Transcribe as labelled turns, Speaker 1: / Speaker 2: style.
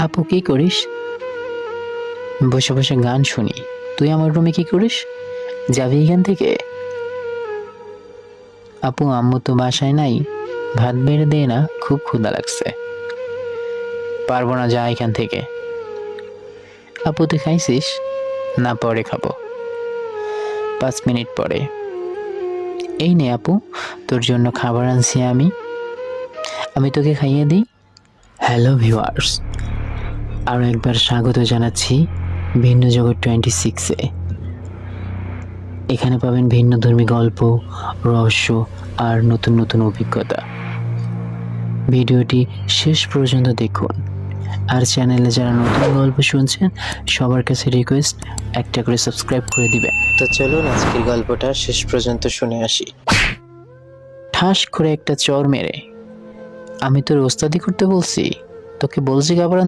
Speaker 1: আপু কি করিস? বসে বসে গান শুনি। তুই আমার রুমে কি করিস? যাবি এখান থেকে? আপু আম্মু তো বাসায় নাই, ভাত বেড়ে দে না, খুব ক্ষুধা লাগছে। পারবো না, যা এখান থেকে। আপু তুই খাইছিস? না, পরে খাবো, 5 মিনিট পরে। এই নে আপু, তোর জন্য খাবার আনছি আমি, আমি তোকে খাইয়ে দিই। হ্যালো ভিউয়ার্স, আরও একবার স্বাগত জানাচ্ছি ভিন্ন জগৎ 26-এ। এখানে পাবেন ভিন্নধর্মী গল্প, রহস্য আর নতুন নতুন অভিজ্ঞতা। ভিডিওটি শেষ পর্যন্ত দেখুন। আর চ্যানেলে যারা নতুন গল্প শুনছেন সবার কাছে রিকোয়েস্ট, একটা করে সাবস্ক্রাইব করে দিবেন। তো চলুন আজকের গল্পটা শেষ পর্যন্ত শুনে আসি। ঠাস করে একটা চর মেরে, আমি তোর ওস্তাদি করতে বলছি? তোকে বলছি খাবার